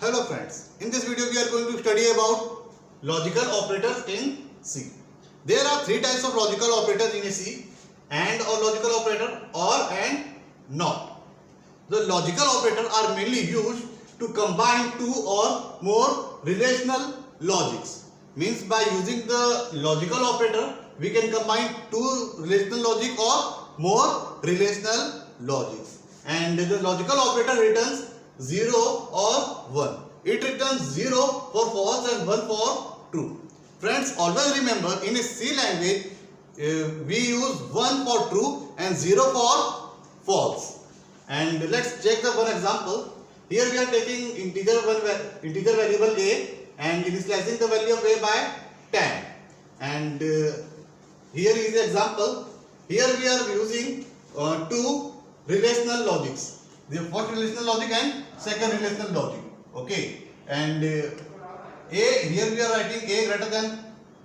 Hello friends, in this video we are going to study about logical operators in C. There are three types of logical operators in a C: AND or logical operator, OR and NOT. The logical operators are mainly used to combine two or more relational logics. Means by using the logical operator we can combine two relational logic or more relational logics. And the logical operator returns 0 or 1. It returns 0 for false and 1 for true. Friends, always remember, in a C language we use 1 for true and 0 for false. And let's check the one example. Here we are taking integer variable a and initializing the value of a by 10. And here is the example. Here we are using two relational logics. The first relational logic and second relational logic. Okay. And a, here we are writing a greater than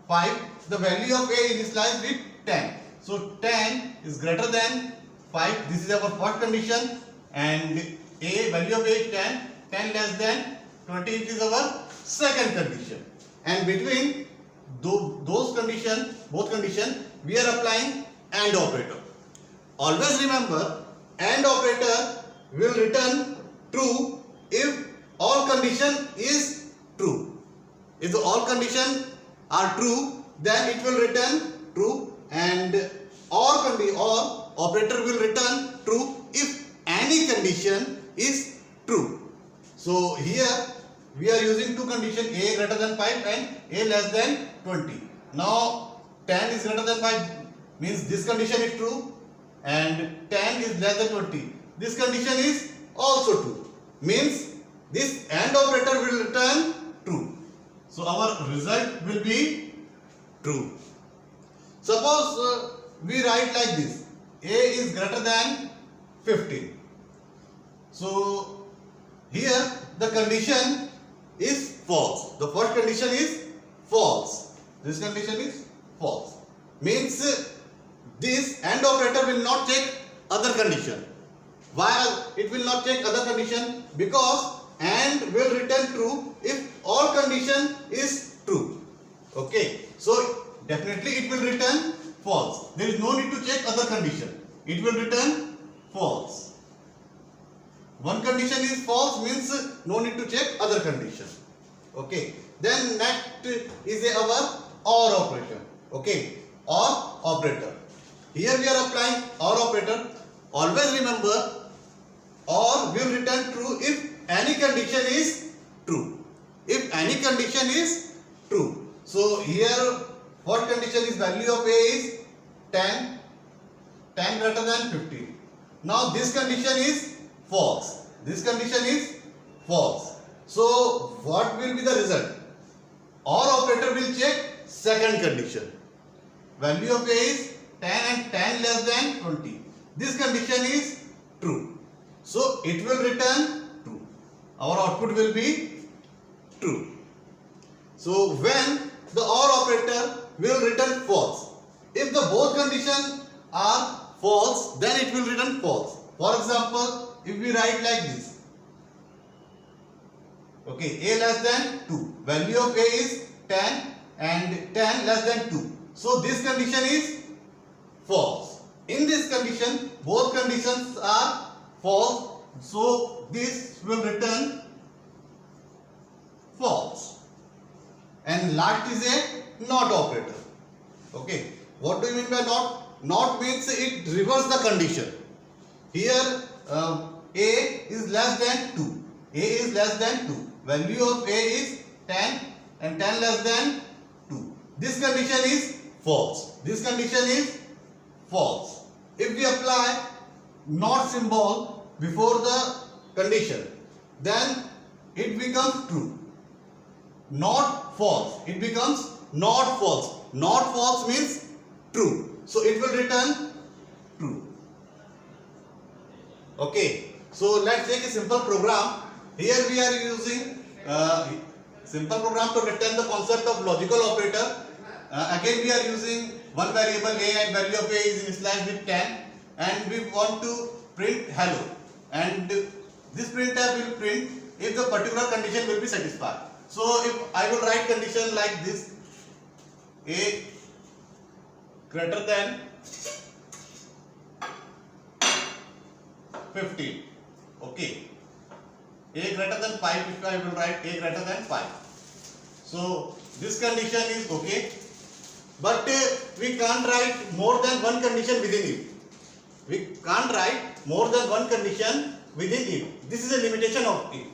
5. The value of a is initialized with 10. So 10 is greater than 5. This is our first condition. And a value of a is 10. 10 less than 20 is our second condition. And between those conditions, both conditions, we are applying AND operator. Always remember, AND operator will return true if all condition is true. If the all condition are true, then it will return true, and or operator will return true if any condition is true. So here we are using two conditions, a greater than 5 and a less than 20. Now 10 is greater than 5 means this condition is true, and 10 is less than 20. This condition is also true. Means this AND operator will return true. So our result will be true. Suppose we write like this: a is greater than 15. So here the condition is false. The first condition is false. This condition is false. Means this AND operator will not check other condition. Why it will not check other condition? Because AND will return true if all condition is true. Okay. So definitely it will return false. There is no need to check other condition. It will return false. One condition is false means no need to check other condition. Okay. Then next is our OR operation. Okay. OR operator. Here we are applying OR operator. Always remember, OR will return true if any condition is true. If any condition is true. So here what condition is value of a is 10. 10 greater than 15. Now this condition is false. This condition is false. So what will be the result? OR operator will check second condition. Value of a is 10 and 10 less than 20. This condition is true. So it will return true. Our output will be true. So when the OR operator will return false. If the both conditions are false, then it will return false. For example, if we write like this. Okay, a less than 2. Value of a is 10 and 10 less than 2. So this condition is false. In this condition, both conditions are false. So this will return false. And last is a NOT operator. Okay. What do you mean by NOT? NOT means it reverses the condition. Here a is less than 2. A is less than 2. Value of a is 10 and 10 less than 2. This condition is false. This condition is false. If we apply NOT symbol before the condition, then it becomes true. Not false. It becomes not false. Not false means true. So it will return true. Okay. So let's take a simple program. Here we are using simple program to return the concept of logical operator. Again we are using one variable a and value of a is initialized with 10, and we want to print hello, and this printf will print if the particular condition will be satisfied. So if I will write condition like this, a greater than 15, okay, a greater than 5, if I will write a greater than 5. So this condition is okay, but we can't write more than one condition within it. We can't write more than one condition within it. This is a limitation of it.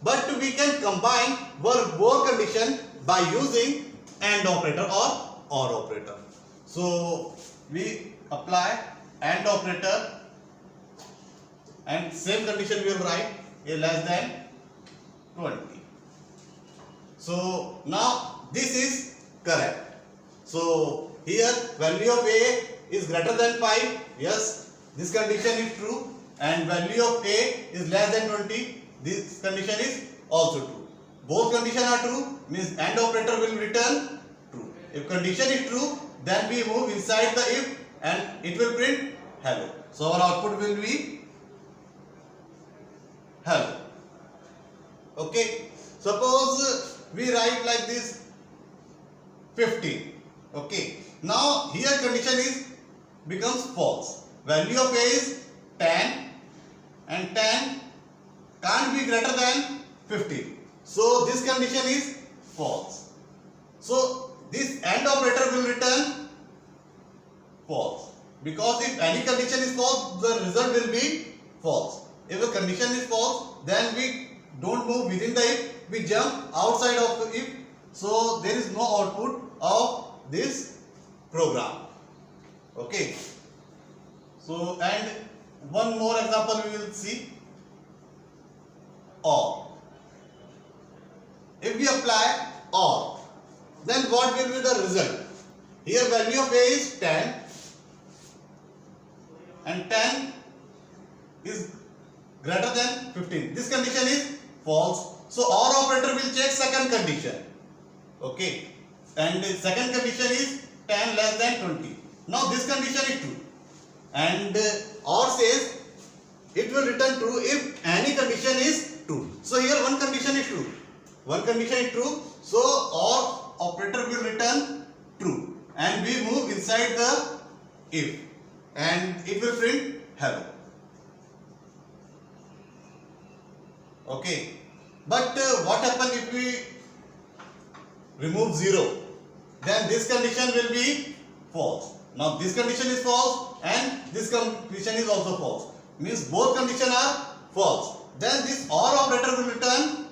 But we can combine both condition by using AND operator or OR operator. So we apply AND operator and same condition we will write a less than 20. So now this is correct. So here value of A is greater than 5. Yes, this condition is true, and value of A is less than 20. This condition is also true. Both conditions are true, means AND operator will return true. If condition is true, then we move inside the if and it will print hello. So our output will be hello. Okay. Suppose we write like this 15. Okay. Now here condition is becomes false. Value of A is 10 and 10 can't be greater than 15. So this condition is false. So this AND operator will return false, because if any condition is false, the result will be false. If a condition is false, then we don't move within the if, we jump outside of the if. So there is no output of this program. Okay. So, and one more example we will see. OR. If we apply OR, then what will be the result? Here value of A is 10 and 10 is greater than 15. This condition is false. So OR operator will check second condition. Okay. And the second condition is 10 less than 20. Now this condition is true. And OR says it will return true if any condition is true. So here one condition is true. One condition is true. So OR operator will return true. And we move inside the if. And it will print hello. Okay. But what happens if we remove 0? Then this condition will be false. Now this condition is false and this condition is also false. Means both conditions are false. Then this OR operator will return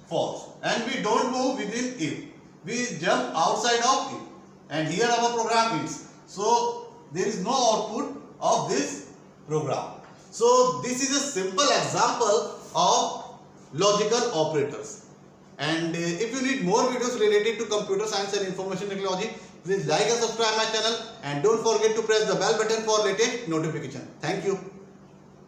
false. And we don't move within if. We jump outside of if. And here our program is. So there is no output of this program. So this is a simple example of logical operators. And if you need more videos related to computer science and information technology, please like and subscribe my channel, and don't forget to press the bell button for latest notification. Thank you.